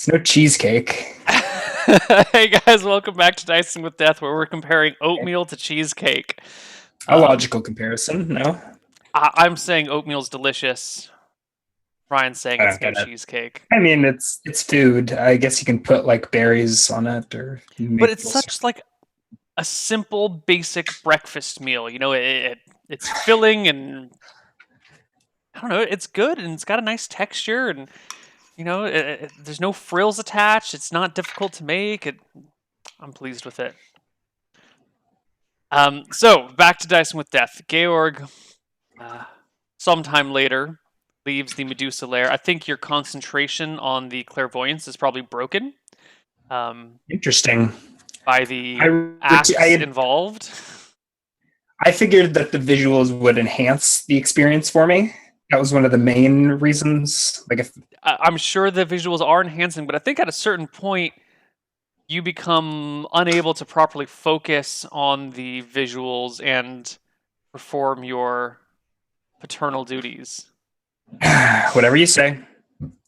It's no cheesecake. Hey guys, welcome back to Dicing with Death, where we're comparing oatmeal to cheesecake. A Um, logical comparison, no? I'm saying oatmeal's delicious. Ryan's saying I it's don't no get it. cheesecake. I mean, it's food. I guess you can put like berries on it or But it's maple syrup. such like a simple, basic breakfast meal. It's filling and I don't know, it's good and it's got a nice texture and there's no frills attached. It's not difficult to make. I'm pleased with it. So back to Dicing with Death. Georg, uh, sometime later, leaves the Medusa lair. I think your concentration on the clairvoyance is probably broken Interesting. by I the acts I involved. I figured that the visuals would enhance the experience for me. That was one of the main reasons. Like if I'm sure the visuals are enhancing, but I think at a certain point, you become unable to properly focus on the visuals and perform your paternal duties. whatever you say.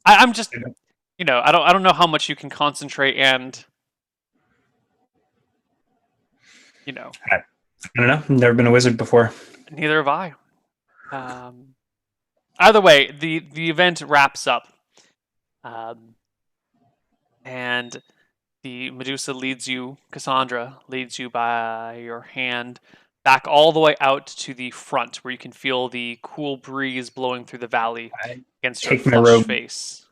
I'm just, I don't know how much you can concentrate and, you know, I don't know. Never been a wizard before. neither have I. Either way, the event wraps up, and the Medusa leads you, Cassandra leads you by your hand back all the way out to the front, where you can feel the cool breeze blowing through the valley I against your take my flushed robe. face.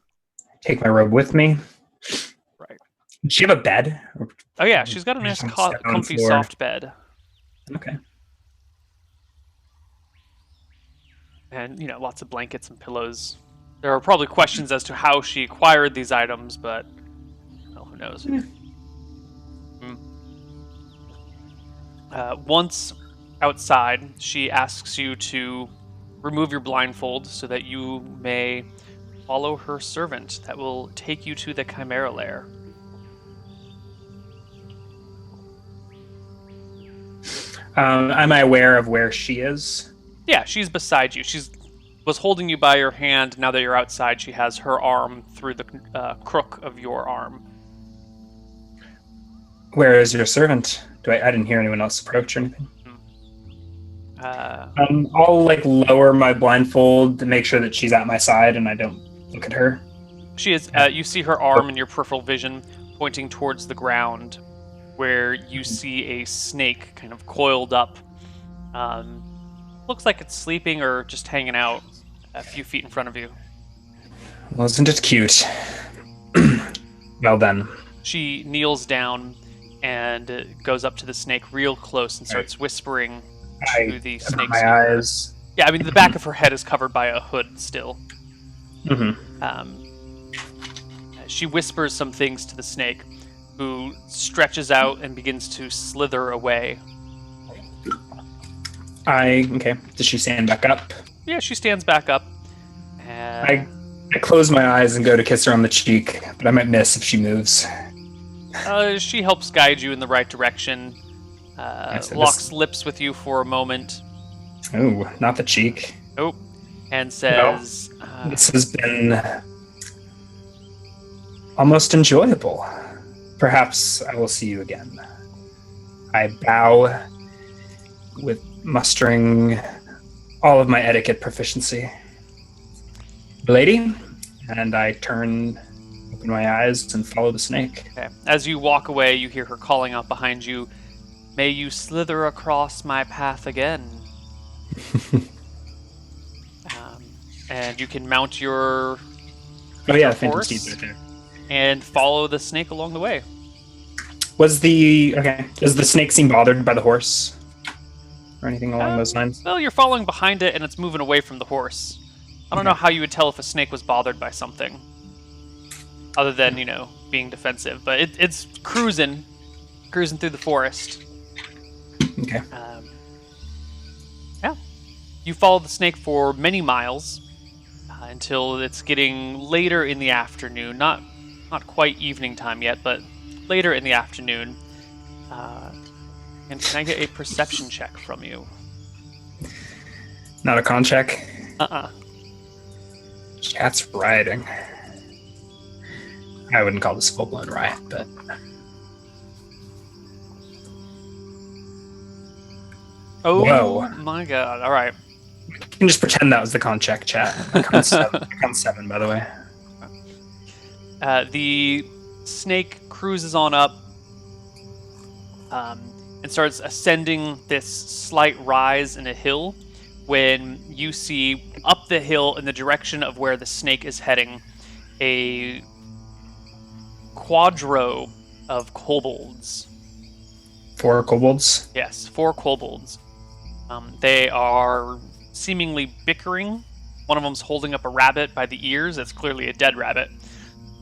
Take my robe with me. Right. Does she have a bed? Oh yeah, she's got a Just nice, on step on comfy, floor. soft bed, Okay. and lots of blankets and pillows. There are probably questions as to how she acquired these items, but well, who knows? Once outside, she asks you to remove your blindfold so that you may follow her servant that will take you to the Chimera Lair. Am I aware of where she is? Yeah, she's beside you. She's was holding you by your hand. Now that you're outside, she has her arm through the crook of your arm. Where is your servant? I didn't hear anyone else approach or anything. Uh, I'll like lower my blindfold to make sure that she's at my side and I don't look at her. She is. You see her arm in your peripheral vision pointing towards the ground, where you see a snake kind of coiled up. Looks like it's sleeping or just hanging out a few feet in front of you. Well, isn't it cute? Well then. She kneels down and goes up to the snake real close and starts whispering to the snake's my ear. eyes. Yeah, I mean, the back of her head is covered by a hood still. Mm-hmm. She whispers some things to the snake, who stretches out and begins to slither away. Okay. Does she stand back up? Yeah, she stands back up. I close my eyes and go to kiss her on the cheek, but I might miss if she moves. She helps guide you in the right direction. Locks lips with you for a moment. Oh, not the cheek. Nope. And says, This has been almost enjoyable. Perhaps I will see you again. I bow with mustering all of my etiquette proficiency. Lady, and I open my eyes and follow the snake. Okay. As you walk away, you hear her calling out behind you, "May you slither across my path again." And you can mount your Phantom horse Steed's right there. and follow the snake along the way. Does the snake seem bothered by the horse? Or anything along those lines? Well, you're following behind it and it's moving away from the horse. I don't know how you would tell if a snake was bothered by something, other than, being defensive. But it's cruising through the forest. Okay. Yeah. You follow the snake for many miles until it's getting later in the afternoon. Not quite evening time yet, but later in the afternoon. And can I get a perception check from you? Not a con check? Uh-uh. Cat's riding. I wouldn't call this a full-blown riot, but Oh Whoa. my god! All right. you can just pretend that was the con check chat. Con 7, by the way. The snake cruises on up and starts ascending this slight rise in a hill when you see up the hill in the direction of where the snake is heading a quadro of kobolds. 4 kobolds. Yes, 4 kobolds. They are seemingly bickering. One of them's holding up a rabbit by the ears. It's clearly a dead rabbit.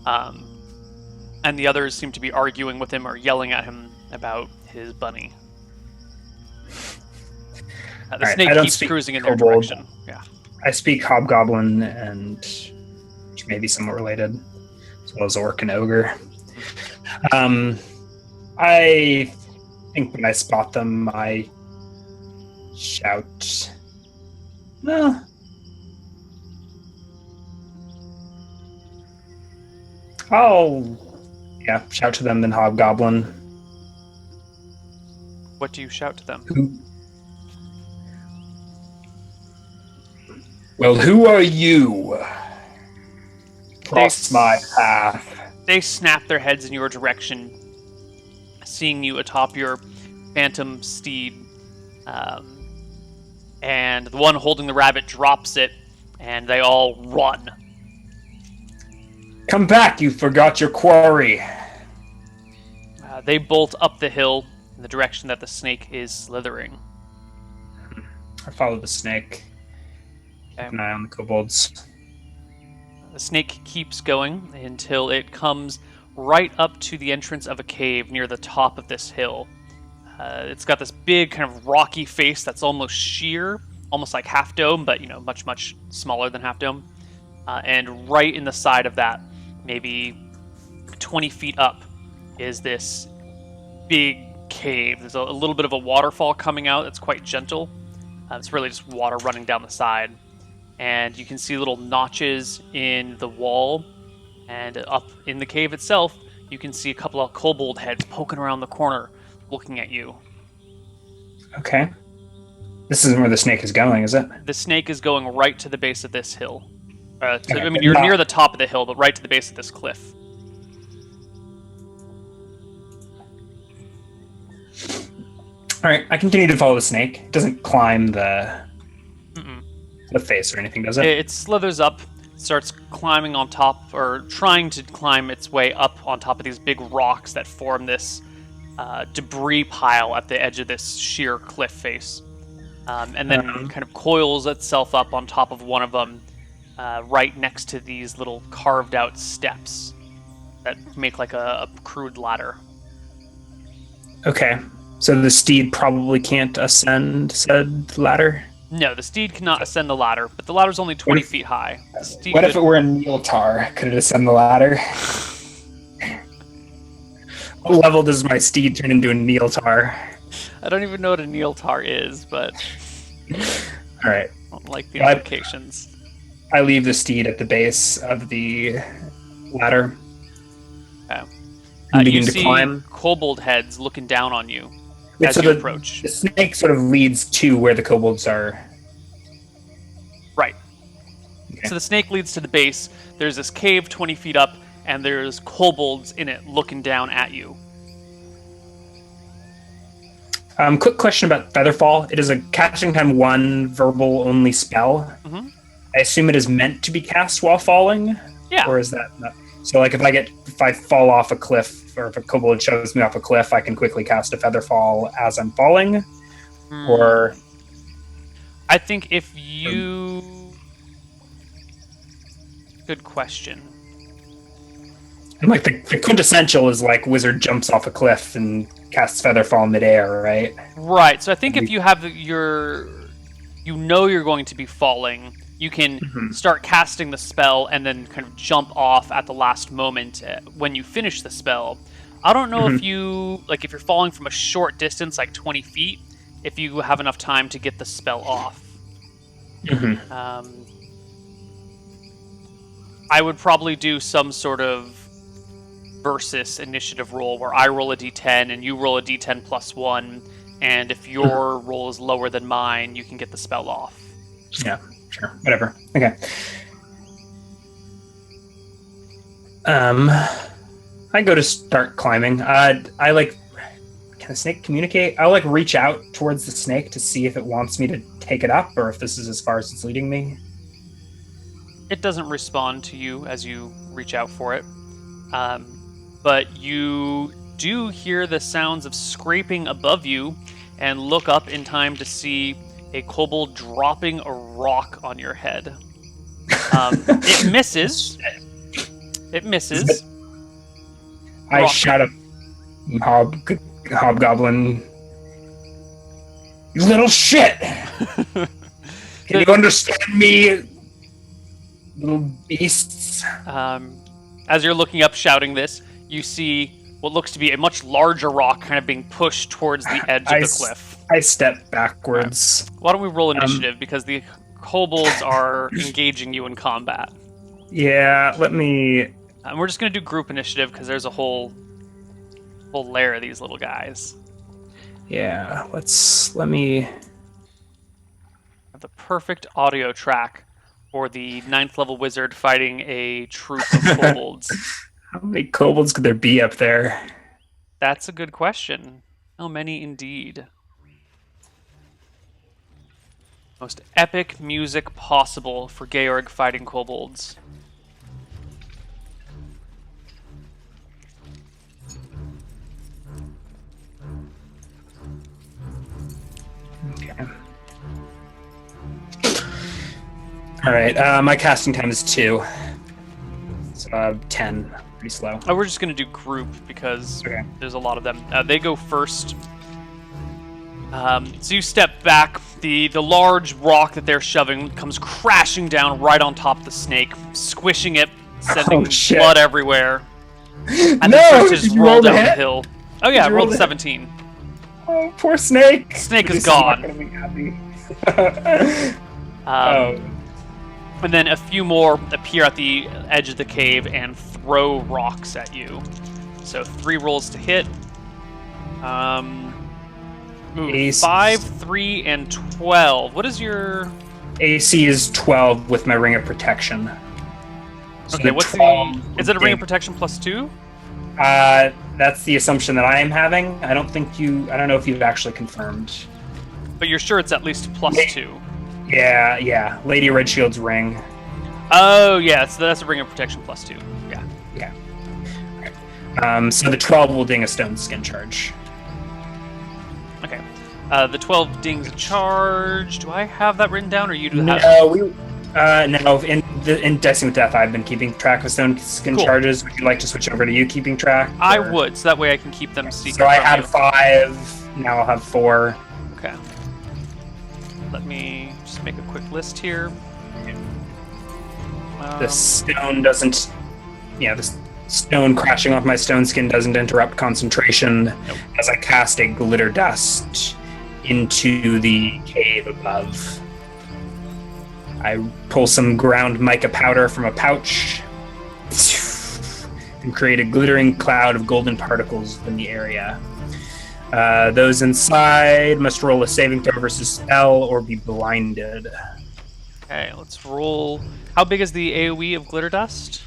And the others seem to be arguing with him or yelling at him about his bunny. The snake keeps cruising in their direction. Yeah. I speak Hobgoblin and which may be somewhat related, as well as Orc and Ogre. I think when I spot them, I shout, no. Shout to them, then Hobgoblin. What do you shout to them? Who are you? Cross my path. They snap their heads in your direction, seeing you atop your phantom steed. And the one holding the rabbit drops it, and they all run. Come back, you forgot your quarry. They bolt up the hill in the direction that the snake is slithering. I follow the snake. Keep an eye on the kobolds. The snake keeps going until it comes right up to the entrance of a cave near the top of this hill. It's got this big kind of rocky face that's almost sheer, almost like Half Dome, but much, much smaller than Half Dome. And right in the side of that, maybe 20 feet up, is this big cave. There's a little bit of a waterfall coming out that's quite gentle. It's really just water running down the side. And you can see little notches in the wall. And up in the cave itself, you can see a couple of kobold heads poking around the corner, looking at you. Okay. This isn't where the snake is going, is it? The snake is going right to the base of this hill. You're near the top of the hill, but right to the base of this cliff. All right, I continue to follow the snake. It doesn't climb the face or anything, does it? It slithers up, starts climbing on top, or trying to climb its way up on top of these big rocks that form this debris pile at the edge of this sheer cliff face. And then kind of coils itself up on top of one of them, right next to these little carved out steps that make like a crude ladder. Okay. So the steed probably can't ascend said ladder? No, the steed cannot ascend the ladder, but the ladder's only 20 feet high. What if it were a Neiltar? Could it ascend the ladder? What level does my steed turn into a Neiltar? I don't even know what a Neiltar is, but... All right. I don't like the implications. I leave the steed at the base of the ladder. Okay. And You begin to see climb. kobold heads looking down on you Wait, as so you the approach. The snake sort of leads to where the kobolds are. Right. Okay. So the snake leads to the base. There's this cave 20 feet up, and there's kobolds in it looking down at you. Quick question about Featherfall. It is a casting time 1 verbal only spell. Mm-hmm. I assume it is meant to be cast while falling? Yeah. Or is that not? So like if I fall off a cliff, or if a kobold shoves me off a cliff, I can quickly cast a Featherfall as I'm falling? Or... I think if you... Good question. And like the quintessential is like wizard jumps off a cliff and casts Featherfall midair, right? Right. So I think if you have you're going to be falling, you can start casting the spell and then kind of jump off at the last moment when you finish the spell. I don't know if you if you're falling from a short distance, like 20 feet, if you have enough time to get the spell off. I would probably do some sort of versus initiative roll where I roll a d10 and you roll a d10 plus 1, and if your roll is lower than mine, you can get the spell off. Yeah, sure. Whatever. Okay. I go to start climbing. I like. Can a snake communicate? I'll like reach out towards the snake to see if it wants me to take it up, or if this is as far as it's leading me. It doesn't respond to you as you reach out for it, but you do hear the sounds of scraping above you, and look up in time to see a kobold dropping a rock on your head. It misses. It misses. I shout at Hobgoblin, "You little shit! Can you understand me, little beasts?" As you're looking up shouting this, you see what looks to be a much larger rock kind of being pushed towards the edge of the cliff. I step backwards. Why don't we roll initiative, because the kobolds are engaging you in combat. Yeah, let me... And we're just going to do group initiative because there's a whole layer of these little guys. Yeah, let me... Have the perfect audio track for the 9th level wizard fighting a troop of kobolds. How many kobolds could there be up there? That's a good question. How many indeed? Most epic music possible for Georg fighting kobolds. Okay. All right, my casting time is 2. So 10, pretty slow. Oh, we're just going to do group because there's a lot of them. They go first. So you step back. The large rock that they're shoving comes crashing down right on top of the snake, squishing it, sending blood everywhere. And No! the just roll down the hill. Oh yeah, I rolled a 17. Oh, poor snake. Snake is gone. Not gonna be happy. And then a few more appear at the edge of the cave and throw rocks at you. So 3 rolls to hit. Move 5, 3, and 12. What is your AC? Is 12 with my ring of protection. So okay, what's the... Is it a ring of protection plus 2? That's the assumption that I am having. I don't know if you've actually confirmed. But you're sure it's at least plus 2? Yeah. Lady Redshield's ring. Oh, yeah, so that's a ring of protection plus 2. Yeah. Okay. Right. So the 12 will ding a stone skin charge. Okay. The 12 dings a charge. Do I have that written down, or you do have it? No. In Dicing with Death, I've been keeping track of stone skin charges. Would you like to switch over to you keeping track? Or? I would, so that way I can keep them secret. So I had 5. Now I'll have 4. Okay. Let me just make a quick list here. The stone doesn't... Yeah, the stone crashing off my stone skin doesn't interrupt concentration as I cast a glitter dust into the cave above. I pull some ground mica powder from a pouch and create a glittering cloud of golden particles in the area. Those inside must roll a saving throw versus spell or be blinded. Okay, let's roll. How big is the AoE of glitter dust?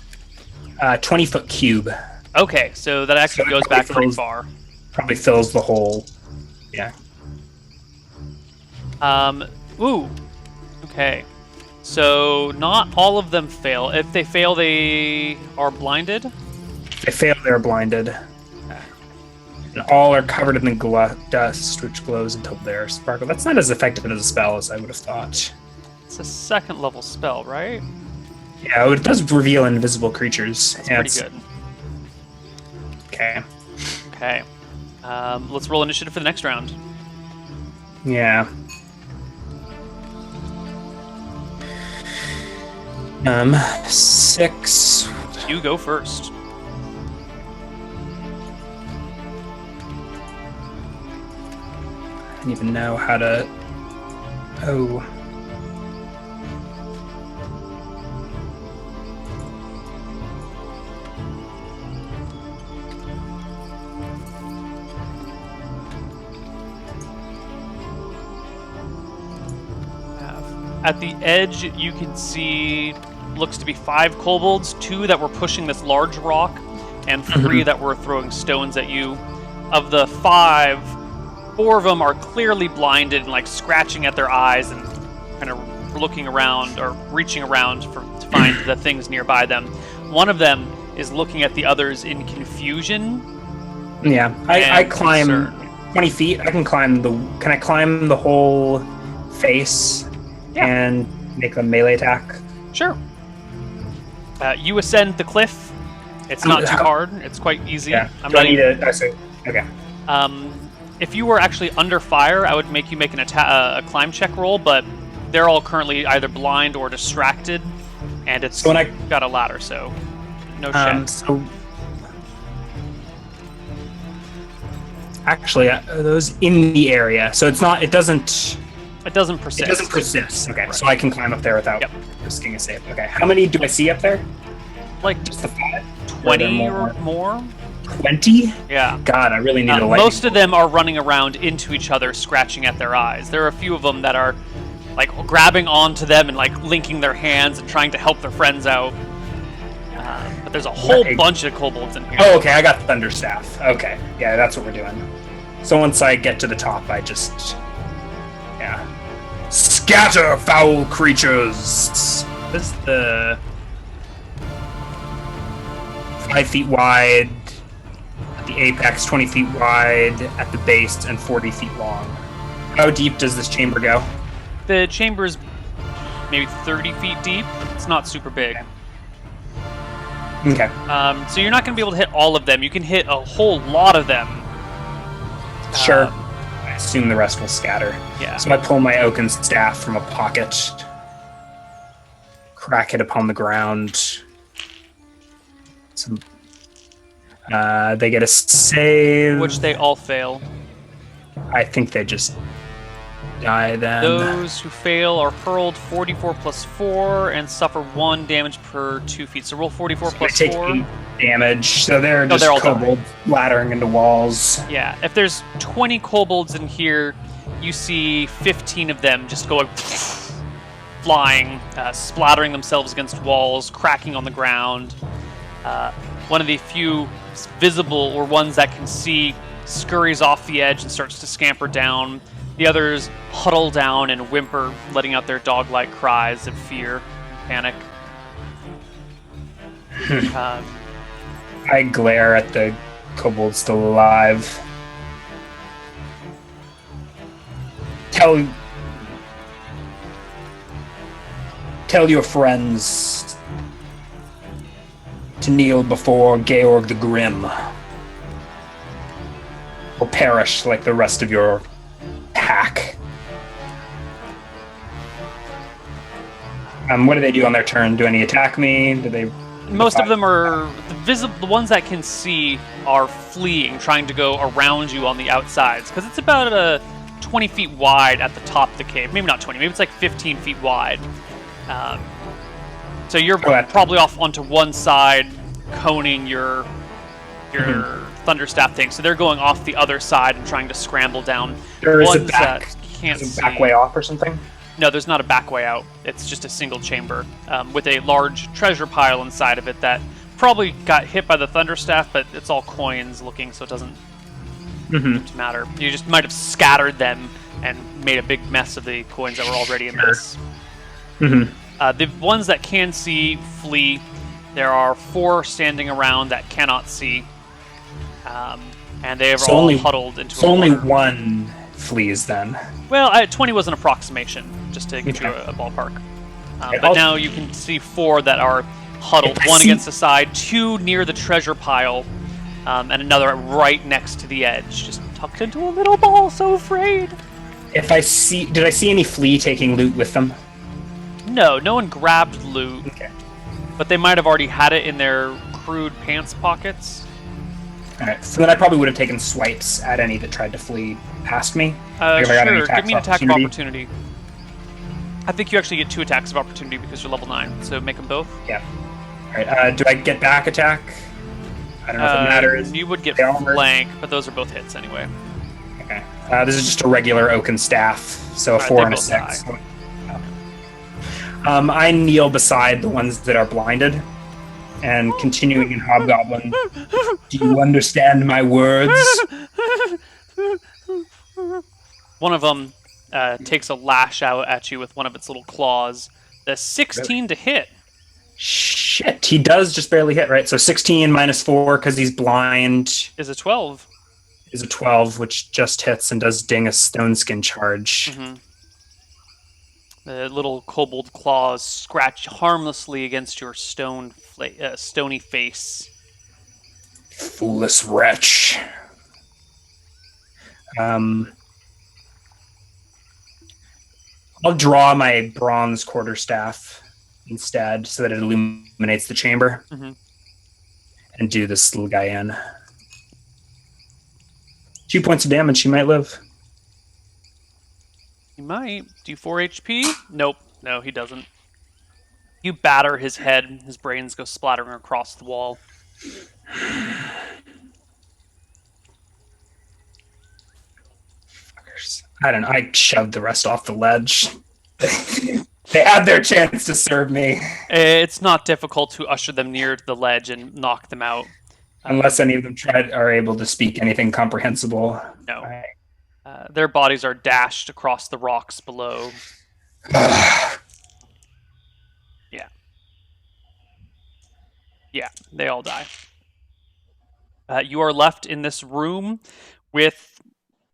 20-foot cube. Okay, so that actually goes back pretty far. Probably fills the hole. Yeah. Ooh. Okay. So not all of them fail. If they fail, they are blinded? If they fail, they're blinded. And all are covered in the dust, which glows until they're sparkle. That's not as effective as a spell as I would have thought. It's a 2nd level spell, right? Yeah, it does reveal invisible creatures. That's pretty good. Okay. Okay. Let's roll initiative for the next round. Yeah. 6. You go first. I don't even know how to... Oh. At the edge, you can see looks to be 5 kobolds, 2 that were pushing this large rock, and 3 that were throwing stones at you. Of the 5, 4 of them are clearly blinded and like scratching at their eyes and kind of looking around or reaching around to find the things nearby them. One of them is looking at the others in confusion. Yeah, I climb concern. 20 feet. Can I climb the whole face and make a melee attack? Sure. You ascend the cliff. It's not too hard. It's quite easy. Yeah. Okay. If you were actually under fire, I would make you make a climb check roll, but they're all currently either blind or distracted, and it's got a ladder, so no check. So actually, those in the area, so it's not. It doesn't persist. It doesn't persist. Okay, right. So I can climb up there without risking a save. Okay, how many do I see up there? Like just the 5? 20 or more. 20? Yeah. God, I really need a lightning. Most of them are running around into each other, scratching at their eyes. There are a few of them that are like grabbing onto them and like linking their hands and trying to help their friends out. But there's a whole bunch of kobolds in here. Oh, okay, I got Thunderstaff. Okay, yeah, that's what we're doing. So once I get to the top, I just... Yeah. Scatter, foul creatures! This is the... 5 feet wide, at the apex, 20 feet wide, at the base, and 40 feet long. How deep does this chamber go? The chamber is maybe 30 feet deep. It's not super big. Okay. So you're not going to be able to hit all of them. You can hit a whole lot of them. Sure. I assume the rest will scatter. Yeah. So I pull my oaken staff from a pocket, crack it upon the ground. They get a save. Which they all fail. I think they just die then. Those who fail are hurled 44 plus 4 and suffer 1 damage per 2 feet. So roll 44 plus 4. They take 8 damage, so they're just kobolds laddering into walls. Yeah, if there's 20 kobolds in here, you see 15 of them just going flying, splattering themselves against walls, cracking on the ground. One of the few visible or ones that can see scurries off the edge and starts to scamper down. The others huddle down and whimper, letting out their dog-like cries of fear and panic. I glare at the kobold still alive. Tell your friends to kneel before Georg the Grim, or perish like the rest of your pack. What do they do on their turn? Do any attack me? Do they? Most of them are the ones that can see are fleeing, trying to go around you on the outsides, because it's about 20 feet wide at the top of the cave. Maybe not 20. Maybe it's like 15 feet wide. So you're probably off onto one side, coning your Thunderstaff thing. So they're going off the other side and trying to scramble down. There is ones a back, that can't see. Back way off or something? No, there's not a back way out. It's just a single chamber with a large treasure pile inside of it that probably got hit by the Thunderstaff, but it's all coins looking, so it doesn't matter. You just might have scattered them and made a big mess of the coins that were already a mess. The ones that can see flee. There are 4 standing around that cannot see, and they are all huddled into. So only one flees then. Well, 20 was an approximation, just to give you a ballpark. But now you can see 4 that are huddled, one against the side, 2 near the treasure pile, and another right next to the edge, just tucked into a little ball. So afraid. Did I see any flea taking loot with them? No one grabbed loot. Okay. But they might have already had it in their crude pants pockets. Alright, so then I probably would have taken swipes at any that tried to flee past me. Sure, give me an attack of opportunity. I think you actually get 2 attacks of opportunity because you're level 9, so make them both. Yeah. Alright, do I get back attack? I don't know if it matters. You would get flank, but those are both hits anyway. Okay. This is just a regular oaken staff, so a 4 and a 6. I kneel beside the ones that are blinded, and continuing in Hobgoblin, do you understand my words? One of them takes a lash out at you with one of its little claws. The 16 to hit. Shit, he does just barely hit, right? So 16 minus 4 because he's blind Is a 12. is a 12, which just hits and does ding a stone skin charge. Mm-hmm. The little kobold claws scratch harmlessly against your stony face. Foolish wretch. I'll draw my bronze quarterstaff instead so that it illuminates the chamber. Mm-hmm. And do this little guy in. 2 points of damage, he might live. He might. Do 4 HP? Nope. No, he doesn't. You batter his head, his brains go splattering across the wall. I don't know. I shoved the rest off the ledge. They had their chance to serve me. It's not difficult to usher them near the ledge and knock them out. Unless any of them are able to speak anything comprehensible. No. Their bodies are dashed across the rocks below. Yeah, they all die. You are left in this room with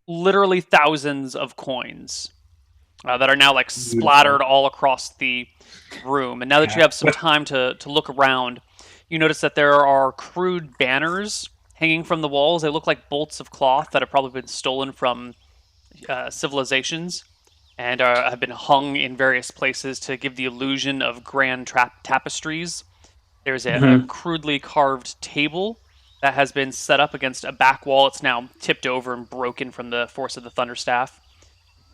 literally thousands of coins that are now like splattered all across the room. And now that you have some time to look around, you notice that there are crude banners hanging from the walls. They look like bolts of cloth that have probably been stolen from civilizations and have been hung in various places to give the illusion of grand tapestries. There's a crudely carved table that has been set up against a back wall. It's now tipped over and broken from the force of the Thunderstaff.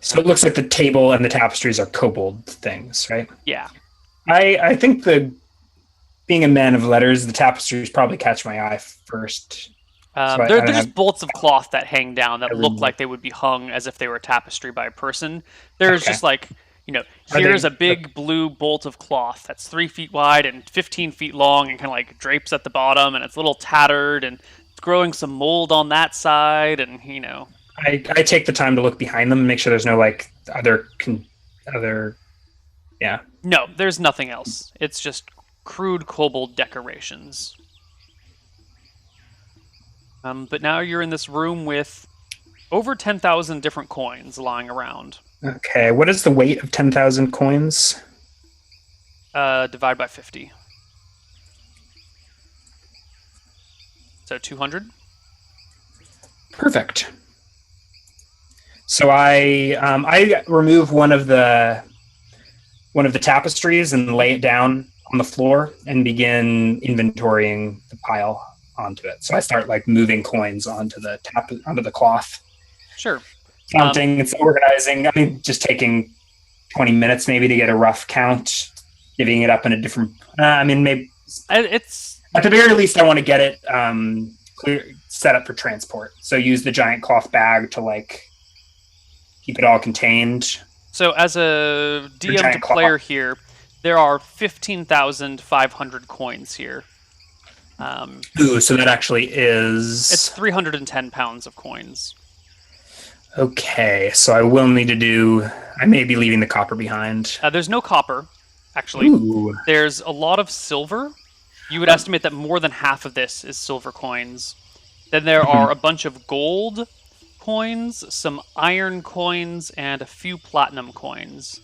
So it looks like the table and the tapestries are kobold things, right? Yeah. I think being a man of letters, the tapestries probably catch my eye first. They're just bolts of cloth that hang down that look like they would be hung as if they were a tapestry by a person. There's just like, here's a big blue bolt of cloth that's 3 feet wide and 15 feet long and kind of like drapes at the bottom, and it's a little tattered and it's growing some mold on that side, and I take the time to look behind them and make sure there's no like other. No, there's nothing else. It's just crude kobold decorations. But now you're in this room with over 10,000 different coins lying around. Okay, what is the weight of 10,000 coins? Divide by 50. So 200. Perfect. So I remove one of the tapestries and lay it down on the floor and begin inventorying the pile onto it. So I start like moving coins onto the cloth. Sure. Counting, it's organizing. I mean, just taking 20 minutes maybe to get a rough count, divvying it up in a different. Maybe it's at the very least I want to get it set up for transport. So use the giant cloth bag to like keep it all contained. So as a DM to player here, there are 15,500 coins here. So that actually is... It's 310 pounds of coins. Okay, so I will need to do... I may be leaving the copper behind. There's no copper, actually. Ooh. There's a lot of silver. You would estimate that more than half of this is silver coins. Then there are a bunch of gold coins, some iron coins, and a few platinum coins.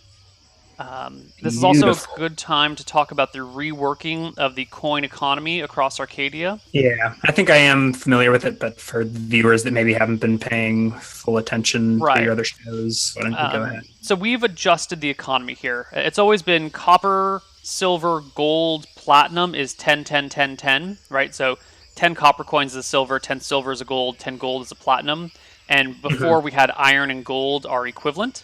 This is also a good time to talk about the reworking of the coin economy across Arcadia. Yeah, I think I am familiar with it, but for viewers that maybe haven't been paying full attention to your other shows, why don't you go ahead? So we've adjusted the economy here. It's always been copper, silver, gold, platinum is 10, 10, 10, 10, right? So 10 copper coins is a silver, 10 silver is a gold, 10 gold is a platinum. And before we had iron and gold are equivalent.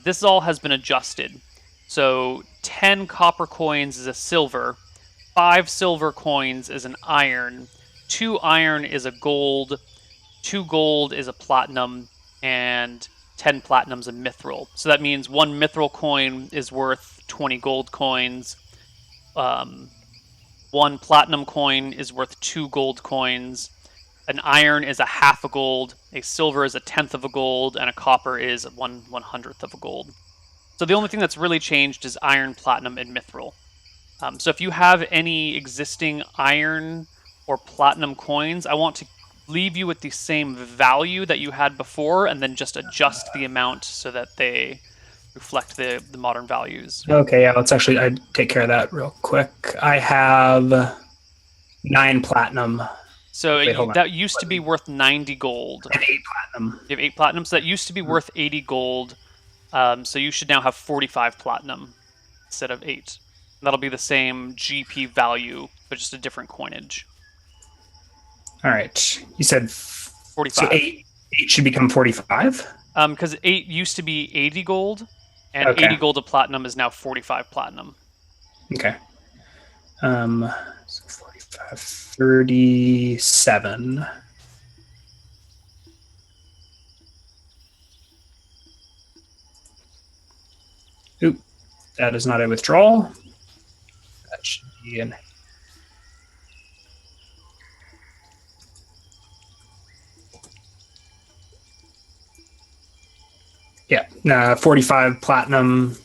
This all has been adjusted. So 10 copper coins is a silver, 5 silver coins is an iron, 2 iron is a gold, 2 gold is a platinum, and 10 platinum is a mithril. So that means 1 mithril coin is worth 20 gold coins. 1 platinum coin is worth 2 gold coins. An iron is a half a gold. A silver is a tenth of a gold, and a copper is 1/100th of a gold. So the only thing that's really changed is iron, platinum, and mithril. So if you have any existing iron or platinum coins, I want to leave you with the same value that you had before, and then just adjust the amount so that they reflect the modern values. Okay, yeah, let's actually I take care of that real quick. I have 9 platinum. So Wait, hold on. that used to be worth 90 gold. And 8 platinum. You have 8 platinum, so that used to be worth 80 gold. So you should now have 45 platinum instead of 8. That'll be the same GP value, but just a different coinage. All right. You said 45. So 8 should become 45? Because 8 used to be 80 gold, and Okay. 80 gold of platinum is now 45 platinum. Okay. So 45, 37. Oop, that is not a withdrawal. That should be an. Yeah, 45 platinum.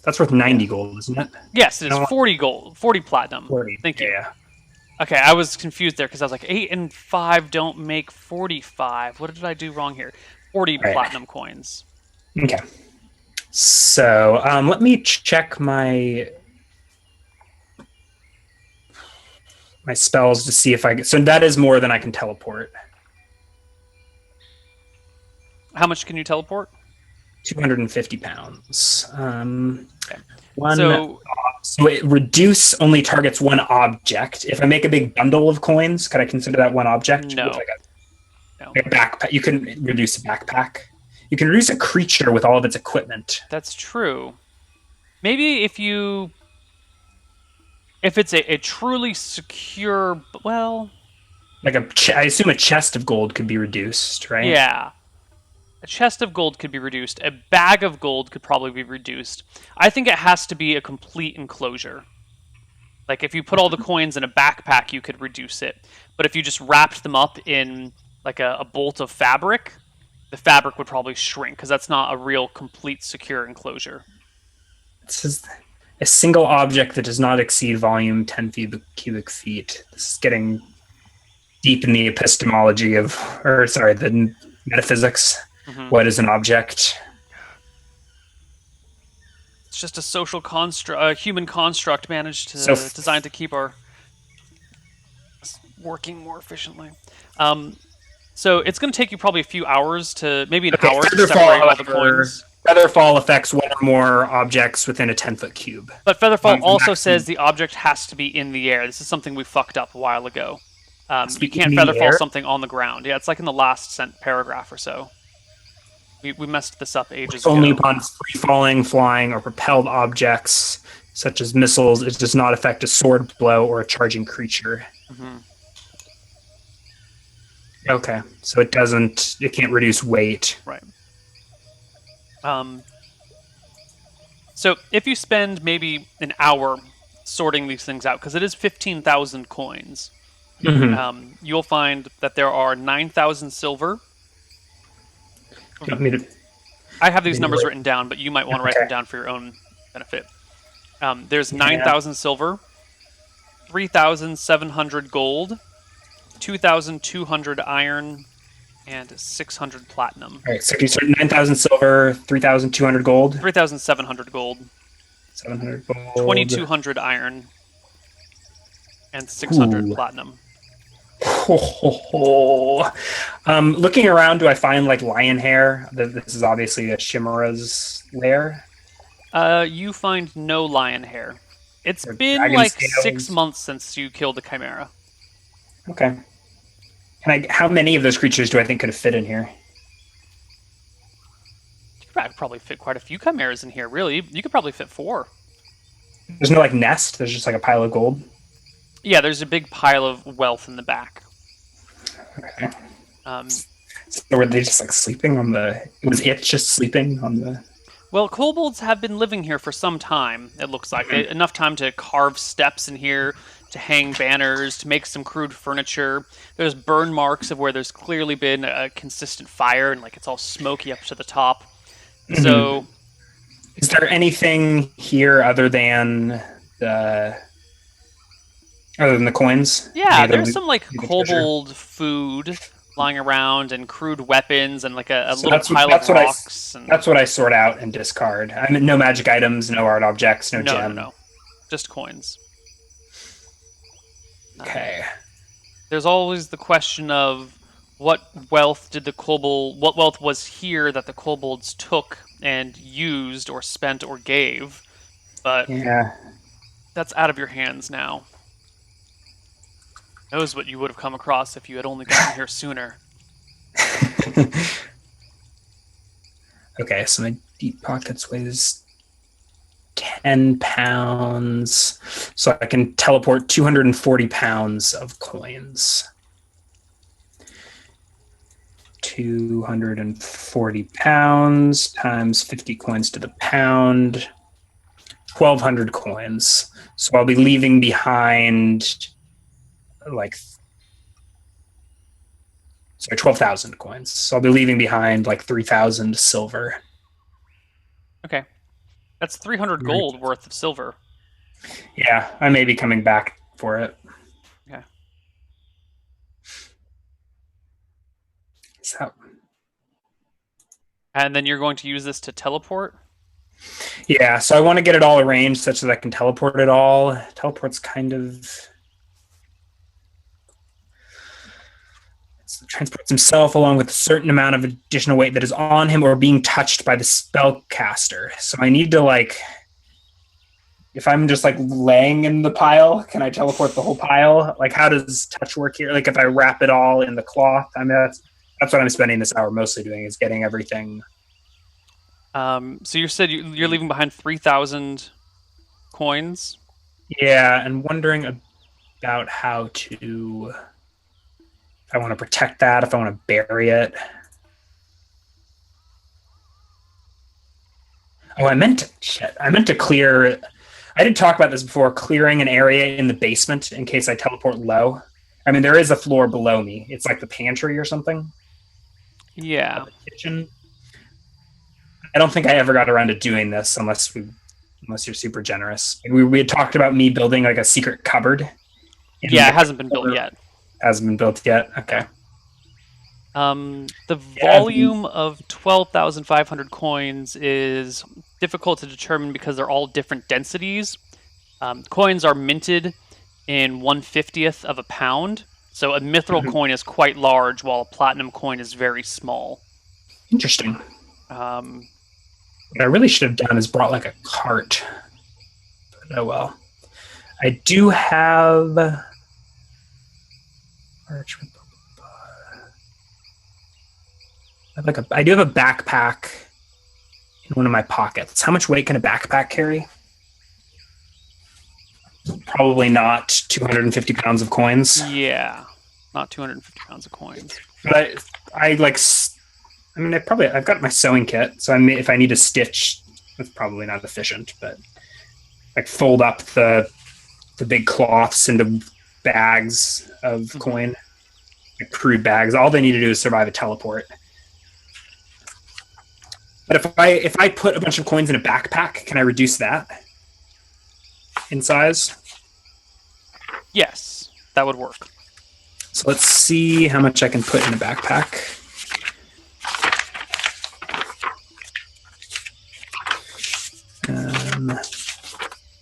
That's worth 90 gold, isn't it? Yes, it is No. 40 gold, 40 platinum. 40. Thank you. Yeah. Okay, I was confused there because I was like, 8 and 5 don't make 45. What did I do wrong here? 40 Right. platinum coins. Okay. So let me check my spells to see if I get. So that is more than I can teleport. How much can you teleport? 250 pounds. Okay. So it reduce only targets one object. If I make a big bundle of coins, could I consider that one object? No. Like No. a backpack. You can reduce a backpack. You can reduce a creature with all of its equipment. That's true. Maybe if it's a truly secure, well, Like I assume a chest of gold could be reduced, right? yeah. A chest of gold could be reduced. A bag of gold could probably be reduced. I think it has to be a complete enclosure. Like if you put all the coins in a backpack, you could reduce it. But if you just wrapped them up in like a bolt of fabric, the fabric would probably shrink because that's not a real complete secure enclosure. It says a single object that does not exceed volume 10 cubic feet. This is getting deep in the epistemology the metaphysics. Mhm. What is an object? It's just a social construct, a human construct designed to keep us working more efficiently. So it's going to take you probably a few hours maybe an hour to Featherfall, separate all the however, coins. Featherfall affects one or more objects within a 10-foot cube. But Featherfall also maximum. says the object has to be in the air. This is something we fucked up a while ago. You can't in the Featherfall air? something on the ground. Yeah, it's like in the last sent paragraph or so. We messed this up ages Only ago. upon free falling, flying, or propelled objects, such as missiles, it does not affect a sword blow or a charging creature. Mhm. Okay, so it can't reduce weight. Right. So if you spend maybe an hour sorting these things out, because it is 15,000 coins, you'll find that there are 9,000 silver. You want me to- I have these Maybe numbers wait. written down, but you might want to write Okay. them down for your own benefit. There's 9,000 silver, 3,700 gold, 2,200 iron, and 600 platinum. All right, so you start 9,000 silver, 3,200 gold, 3,700 gold, 700 gold. 2,200 iron, and 600 Ooh. platinum. Looking around, do I find like lion hair? This is obviously a Chimera's lair. You find no lion hair. It's Or been dragon like scales. 6 months since you killed the chimera. Okay. How many of those creatures do I think could have fit in here? You could probably fit quite a few chimeras in here, really. You could probably fit 4. There's no like nest. There's just like a pile of gold. Yeah, there's a big pile of wealth in the back. Okay. Um, So were they just like sleeping on the? Was it just sleeping on the? Well, kobolds have been living here for some time, it looks like. Enough time to carve steps in here, to hang banners, to make some crude furniture. There's burn marks of where there's clearly been a consistent fire, and like it's all smoky up to the top. Mhm. So, Is there anything here other than the coins? Any yeah, other there's loot, some like any other treasure? kobold food lying around, and crude weapons, and like a So little pile of rocks, and that's what I sort out and discard. I mean, no magic items, no art objects, no no, no, gem. no. Just coins. Um, Okay. there's always the question of what wealth was here that the kobolds took and used or spent or gave, but Yeah. that's out of your hands now. Knows what you would have come across if you had only gotten here sooner. Okay, so my deep pockets weighs 10 pounds. So I can teleport 240 pounds of coins. 240 pounds times 50 coins to the pound. 1,200 coins. So I'll be leaving behind like 12,000 coins. So I'll be leaving behind like 3,000 silver. Okay. That's 300 gold worth of silver. Yeah, I may be coming back for it. Okay. So, And then you're going to use this to teleport? yeah, so I want to get it all arranged such that I can teleport it all. Teleport's kind of transports himself along with a certain amount of additional weight that is on him or being touched by the spellcaster. So I need to like, if I'm just like laying in the pile, can I teleport the whole pile? Like, how does touch work here? Like, if I wrap it all in the cloth, I mean, that's what I'm spending this hour mostly doing, is getting everything. So you said you're leaving behind 3,000 coins? Yeah, and wondering about how to, if I want to protect that, if I want to bury it. Oh, I meant to clear. I did talk about this before, clearing an area in the basement in case I teleport low. I mean, there is a floor below me. It's like the pantry or something. Yeah. The kitchen. I don't think I ever got around to doing this unless you're super generous. We had talked about me building like a secret cupboard. Yeah, it hasn't been built yet. Hasn't been built yet. Okay. The volume of 12,500 coins is difficult to determine because they're all different densities. Coins are minted in 1/50th of a pound, so a mithril coin is quite large, while a platinum coin is very small. Interesting. What I really should have done is brought like a cart. But oh well. I do have I do have a backpack in one of my pockets. How much weight can a backpack carry? Probably not 250 pounds of coins. Yeah, not 250 pounds of coins. But I like. I mean, I've got my sewing kit, so if I need to stitch, that's probably not efficient. But like fold up the big cloths into bags of coin, like crude bags. All they need to do is survive a teleport. But if I put a bunch of coins in a backpack, can I reduce that in size? Yes, that would work. So let's see how much I can put in a backpack.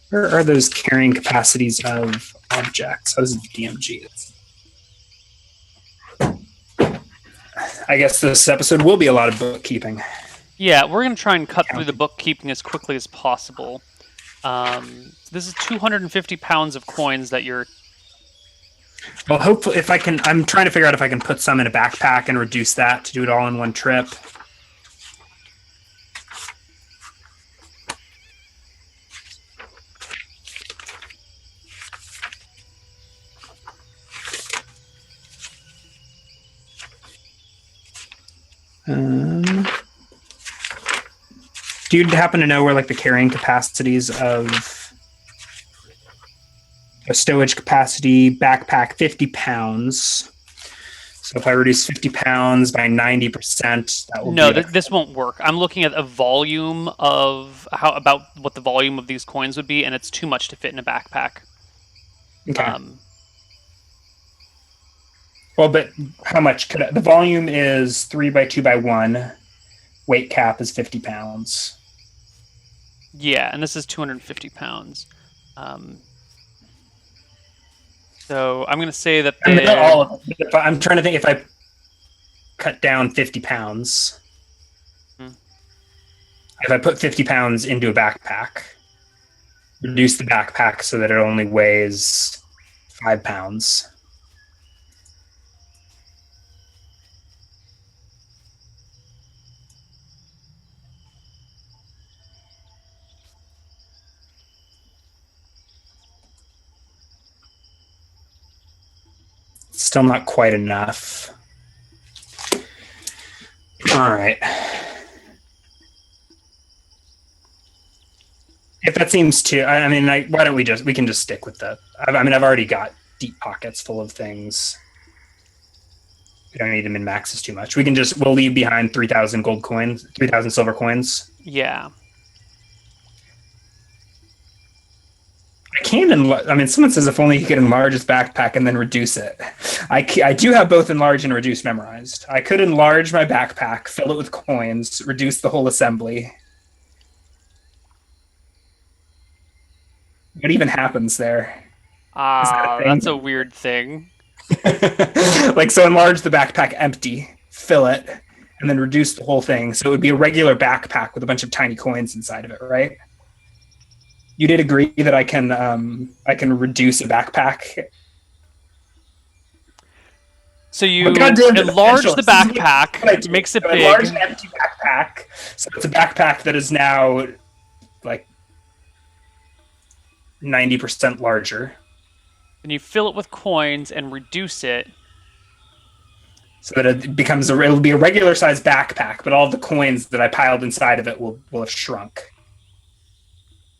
Where are those carrying capacities of objects? Oh, this is DMG. I guess this episode will be a lot of bookkeeping. Yeah, we're going to try and cut through the bookkeeping as quickly as possible. This is 250 pounds of coins that you're... Well, hopefully, if I can... I'm trying to figure out if I can put some in a backpack and reduce that to do it all in one trip. Do you happen to know where like the carrying capacities of a stowage capacity backpack 50 pounds? So if I reduce 50 pounds by 90%, that will No, be this won't work. I'm looking at a volume of about what the volume of these coins would be, and it's too much to fit in a backpack. okay. Well, but how much could the volume is 3 by 2 by 1. Weight cap is 50 pounds. Yeah, and this is 250 pounds. So I'm going to say that I mean, not all of it. I'm trying to think if I cut down 50 pounds. If I put 50 pounds into a backpack, reduce the backpack so that it only weighs 5 pounds. Still not quite enough. All right. If that seems too, I mean, why don't we can just stick with the, I mean, I've already got deep pockets full of things. We don't need to min-max too much. We'll leave behind 3,000 gold coins, 3,000 silver coins. Yeah. Someone says if only you could enlarge his backpack and then reduce it. I do have both enlarge and reduce memorized. I could enlarge my backpack, fill it with coins, reduce the whole assembly. What even happens there? That's a weird thing. So enlarge the backpack empty, fill it, and then reduce the whole thing. So it would be a regular backpack with a bunch of tiny coins inside of it, right? You did agree that I can reduce a backpack. So you enlarge the backpack, makes it big. Enlarge an empty backpack, so it's a backpack that is now like 90% larger. And you fill it with coins and reduce it. So that it'll be a regular size backpack, but all the coins that I piled inside of it will have shrunk.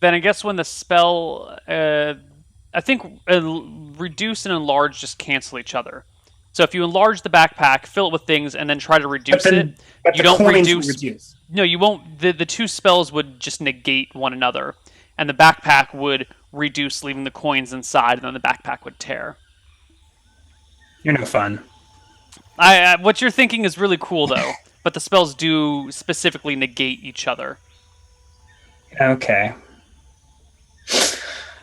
Then I guess when the spell, I think reduce and enlarge just cancel each other. So if you enlarge the backpack, fill it with things, and then try to reduce you don't reduce. No, you won't. The two spells would just negate one another, and the backpack would reduce, leaving the coins inside, and then the backpack would tear. You're no fun. What you're thinking is really cool, though, but the spells do specifically negate each other. Okay.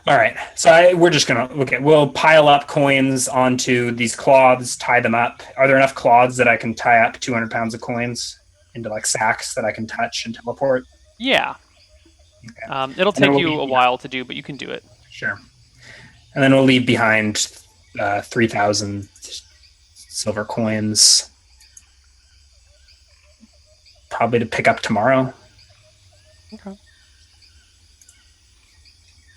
All right. So we're just going to we'll pile up coins onto these cloths, tie them up. Are there enough cloths that I can tie up 200 pounds of coins into like sacks that I can touch and teleport? Yeah. Okay. It'll take you a while to do, but you can do it. Sure. And then we'll leave behind 3,000 silver coins. Probably to pick up tomorrow. Okay.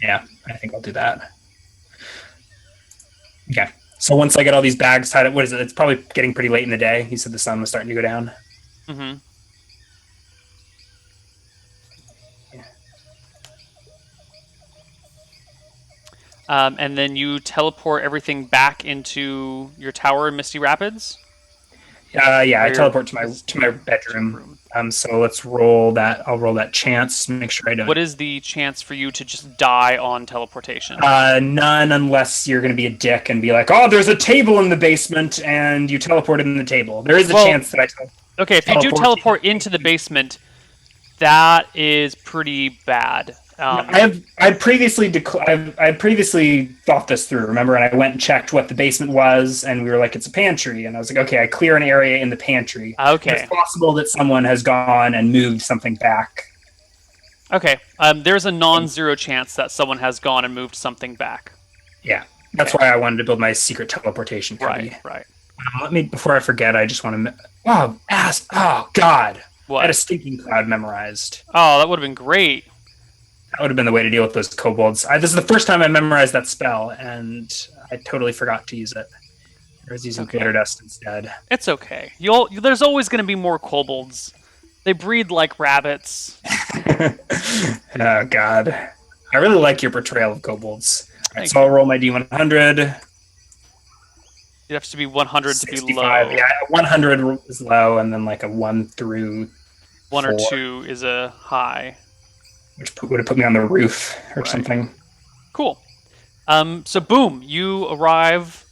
Yeah, I think I'll do that. Okay. So once I get all these bags tied up, what is it? It's probably getting pretty late in the day. You said the sun was starting to go down. Mm-hmm. And then you teleport everything back into your tower in Misty Rapids? Yeah, I teleport to my bedroom. So let's roll that. I'll roll that chance. Make sure I don't. What is the chance for you to just die on teleportation? None, unless you're going to be a dick and be like, "Oh, there's a table in the basement," and you teleported in the table. There is a chance that I. Okay, if you do teleport into the basement, that is pretty bad. I previously thought this through, remember, and I went and checked what the basement was, and we were like, it's a pantry, and I was like, okay, I clear an area in the pantry. Okay. It's possible that someone has gone and moved something back. Okay, there's a non-zero chance that someone has gone and moved something back. Yeah, that's why I wanted to build my secret teleportation cubby. Right. Let me, before I forget, I just want to... Oh, God. What? I had a stinking cloud memorized. Oh, that would have been great. That would have been the way to deal with those kobolds. This is the first time I memorized that spell, and I totally forgot to use it. I was using glitter dust instead. It's okay. There's always going to be more kobolds. They breed like rabbits. Oh God, I really like your portrayal of kobolds. All right, Thank so you. I'll roll my D100. It has to be 100 to be 65. low. Yeah, 100 is low, and then like a 1 through 1 or 4, 2 is a high. which would have put me on the roof or Right. something. Cool. So boom, you arrive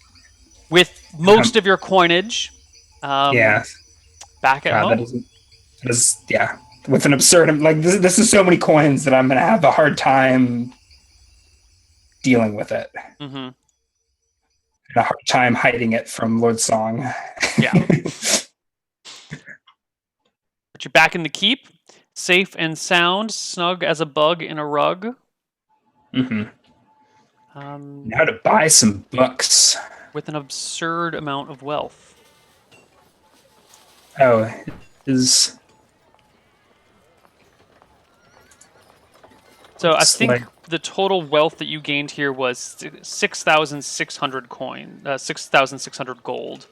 with most of your coinage. Yeah. Back at God, home. that is, yeah. With an absurd, like this is so many coins that I'm gonna have a hard time dealing with it, Mm-hmm. and a hard time hiding it from Lord Song. Yeah. But you're back in the keep, safe and sound, snug as a bug in a rug. Mm-hmm. Now to buy some books. With an absurd amount of wealth. Oh, is So I think like, the total wealth that you gained here was 6,600 6,600 gold.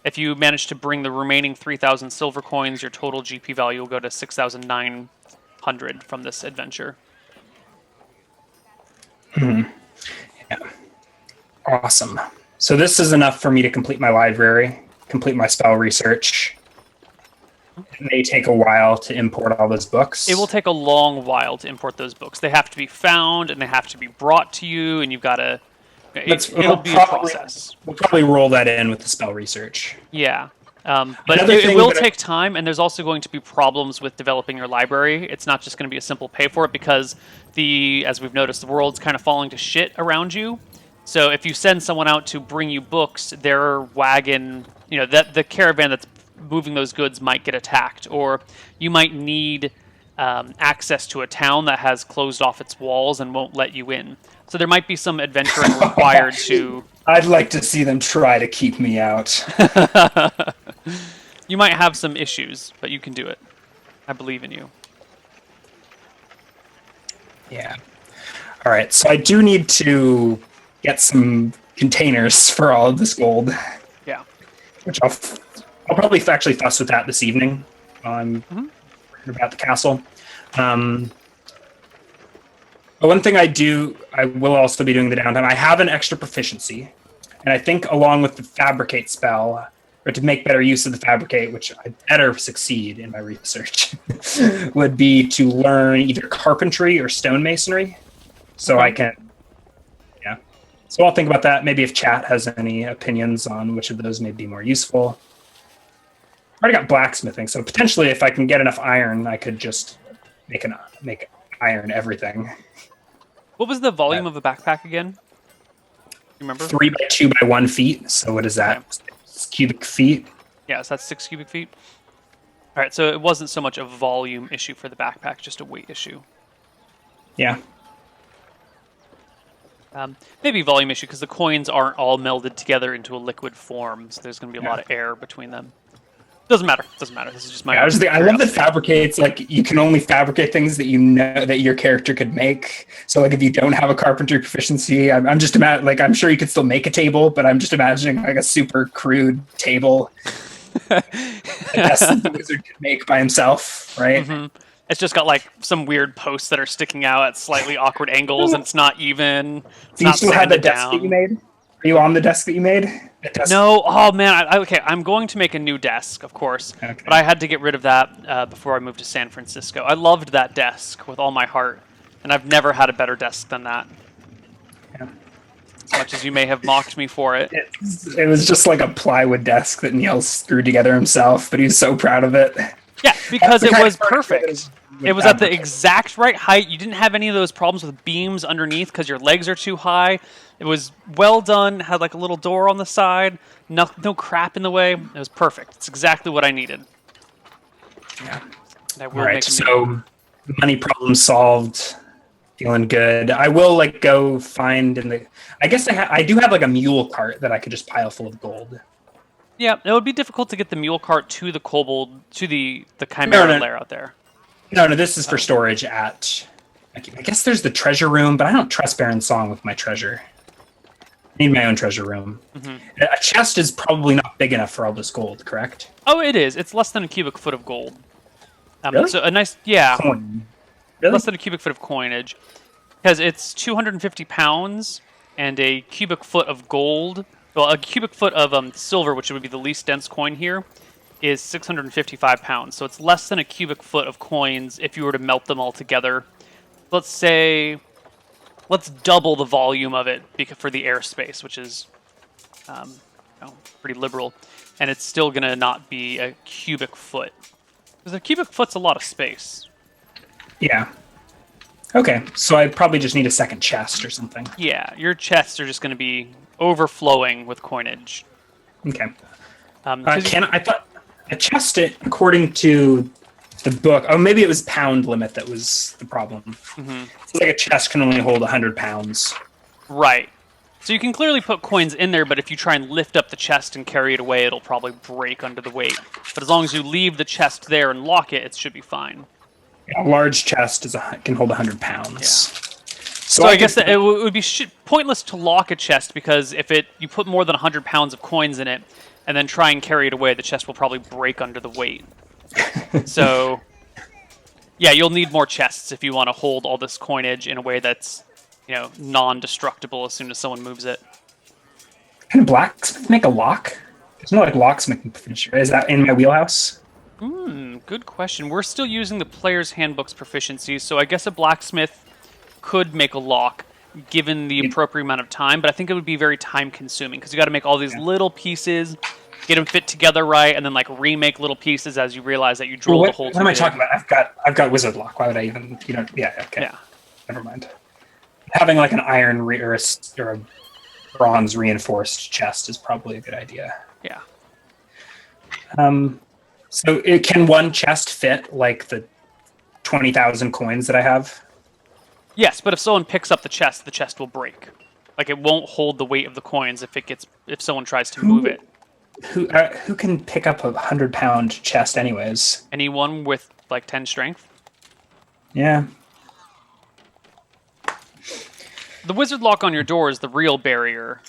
If you manage to bring the remaining 3,000 silver coins, your total GP value will go to 6,900 from this adventure. yeah, awesome. So this is enough for me to complete my library, complete my spell research. It may take a while to import all those books. It will take a long while to import those books. They have to be found and they have to be brought to you, and you've got to. It'll be a process. We'll probably roll that in with the spell research. Yeah. But it will take time, and there's also going to be problems with developing your library. It's not just going to be a simple pay for it because as we've noticed, the world's kind of falling to shit around you. So if you send someone out to bring you books, their wagon, that the caravan that's moving those goods might get attacked, or you might need access to a town that has closed off its walls and won't let you in. So there might be some adventuring required to... I'd like to see them try to keep me out. You might have some issues, but you can do it. I believe in you. Yeah. All right, so I do need to get some containers for all of this gold. Yeah. Which I'll probably actually fuss with that this evening while I'm about the castle. But one thing I will also be doing the downtime. I have an extra proficiency, and I think along with the fabricate spell, or to make better use of the fabricate, which I better succeed in my research, would be to learn either carpentry or stonemasonry, so I can. Yeah. So I'll think about that. Maybe if chat has any opinions on which of those may be more useful. I already got blacksmithing, so potentially if I can get enough iron, I could just make iron everything. What was the volume of a backpack again? You remember? 3 by 2 by 1 feet. So what is that? Okay. 6 cubic feet. Yeah, so that's 6 cubic feet. All right, so it wasn't so much a volume issue for the backpack, just a weight issue. Yeah. Maybe volume issue because the coins aren't all melded together into a liquid form, so there's going to be a lot of air between them. Doesn't matter. This is just my. Yeah, I love that fabricates, like, you can only fabricate things that you know that your character could make. So like if you don't have a carpentry proficiency, I'm just like, I'm sure you could still make a table, but I'm just imagining like a super crude table that the wizard could make by himself, right? Mm-hmm. It's just got like some weird posts that are sticking out at slightly awkward angles, and it's not even. Do you still have the desk that you made? Are you on the desk that you made? No. Oh man. Okay. I'm going to make a new desk, of course, but I had to get rid of that before I moved to San Francisco. I loved that desk with all my heart, and I've never had a better desk than that. Yeah. As much as you may have mocked me for it. It was just like a plywood desk that Neil screwed together himself, but he was so proud of it. Yeah, because it was perfect. It was at the exact right height. You didn't have any of those problems with beams underneath because your legs are too high. It was well done, had like a little door on the side, no crap in the way. It was perfect. It's exactly what I needed. Yeah. All right, so money problem solved. Feeling good. I will like go find I guess I do have like a mule cart that I could just pile full of gold. Yeah, it would be difficult to get the mule cart to the kobold, to the chimera lair out there. No, this is for storage at... I guess there's the treasure room, but I don't trust Baron Song with my treasure. I need my own treasure room. Mm-hmm. A chest is probably not big enough for all this gold, correct? Oh, it is. It's less than a cubic foot of gold. Really? So a nice... Yeah. Really? Less than a cubic foot of coinage. Because it's 250 pounds, and a cubic foot of gold, well, a cubic foot of silver, which would be the least dense coin here, is 655 pounds. So it's less than a cubic foot of coins if you were to melt them all together. Let's say, let's double the volume of it for the airspace, which is pretty liberal. And it's still going to not be a cubic foot. Because a cubic foot's a lot of space. Yeah. Okay, so I probably just need a second chest or something. Yeah, your chests are just going to be overflowing with coinage. Okay. I thought a chest, according to the book, oh, maybe it was pound limit that was the problem. Mm-hmm. It's like a chest can only hold 100 pounds. Right. So you can clearly put coins in there, but if you try and lift up the chest and carry it away, it'll probably break under the weight. But as long as you leave the chest there and lock it, it should be fine. A large chest can hold 100 pounds. Yeah. So I guess that it would be pointless to lock a chest, because if you put more than 100 pounds of coins in it and then try and carry it away, the chest will probably break under the weight. So, yeah, you'll need more chests if you want to hold all this coinage in a way that's, non-destructible as soon as someone moves it. Can a blacksmith make a lock? There's no locksmithing proficiency. Is that in my wheelhouse? Good question. We're still using the player's handbook's proficiency, so I guess a blacksmith could make a lock given the appropriate amount of time, but I think it would be very time consuming because you got to make all these little pieces, get them fit together right, and then remake little pieces as you realize that you drilled the hole. What am I talking about? I've got wizard lock. Why would I even? Yeah. Okay. Yeah. Never mind. Having an iron or a bronze reinforced chest is probably a good idea. Yeah. So can one chest fit the 20,000 coins that I have? Yes, but if someone picks up the chest will break. It won't hold the weight of the coins if someone tries to move it. Who can pick up a 100-pound chest anyways? Anyone with 10 strength? Yeah. The wizard lock on your door is the real barrier.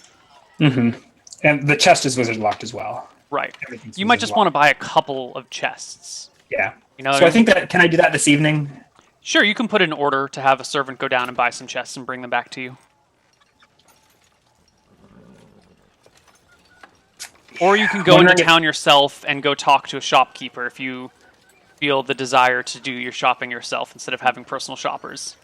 Mm-hmm. And the chest is wizard locked as well. Right. You might just want to buy a couple of chests. Yeah. So I think can I do that this evening? Sure, you can put in an order to have a servant go down and buy some chests and bring them back to you. Or you can go into town yourself and go talk to a shopkeeper if you feel the desire to do your shopping yourself instead of having personal shoppers.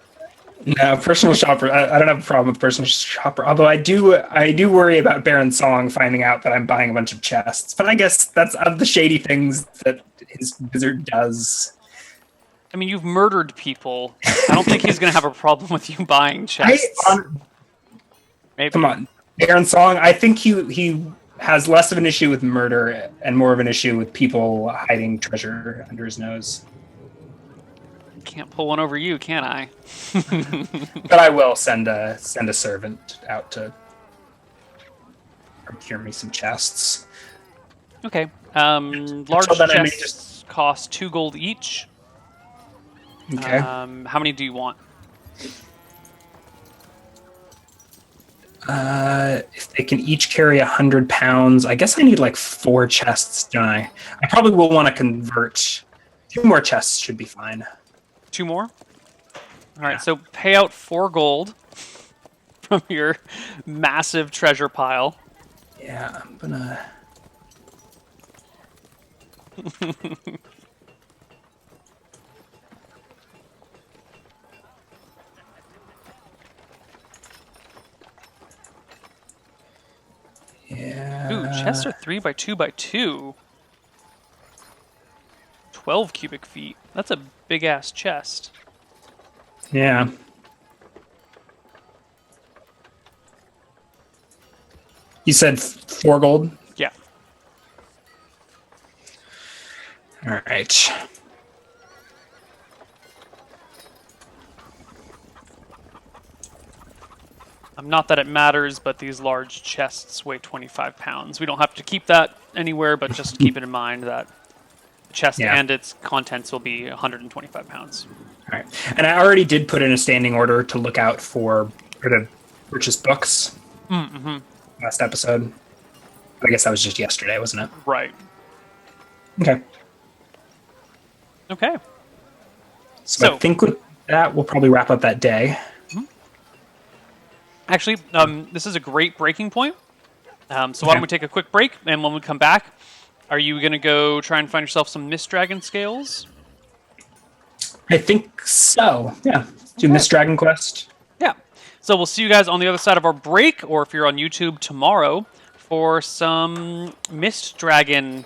No, personal shopper. I don't have a problem with personal shopper. Although I do worry about Baron Song finding out that I'm buying a bunch of chests. But I guess that's of the shady things that his wizard does. I mean, you've murdered people. I don't think he's going to have a problem with you buying chests. Maybe. Come on, Baron Song. I think he has less of an issue with murder and more of an issue with people hiding treasure under his nose. Can't pull one over you, can I? But I will send a servant out to procure me some chests. Okay. Large chests cost 2 gold each. Okay. How many do you want? If they can each carry 100 pounds, I guess I need 4 chests, don't I? I probably will want to convert. 2 more chests should be fine. 2 more? All right, so pay out 4 gold from your massive treasure pile. Yeah, I'm gonna... Yeah. Ooh, chests are 3x2x2. 12 cubic feet. That's a big ass chest. Yeah. You said 4 gold? Yeah. All right. Not that it matters, but these large chests weigh 25 pounds. We don't have to keep that anywhere, but just keep it in mind that the chest and its contents will be 125 pounds. All right. And I already did put in a standing order to look out for or to purchase books. Mm-hmm. Last episode. I guess that was just yesterday, wasn't it? Right. Okay. Okay. So I think that will probably wrap up that day. Actually, this is a great breaking point. So why don't we take a quick break, and when we come back, are you going to go try and find yourself some Mist Dragon scales? I think so. Yeah. Do Mist Dragon Quest. Yeah. So we'll see you guys on the other side of our break, or if you're on YouTube tomorrow, for some Mist Dragon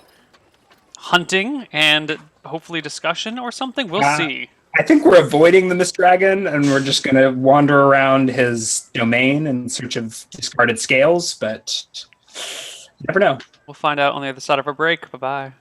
hunting and hopefully discussion or something. We'll see. I think we're avoiding the Mist Dragon, and we're just going to wander around his domain in search of discarded scales, but you never know. We'll find out on the other side of our break. Bye-bye.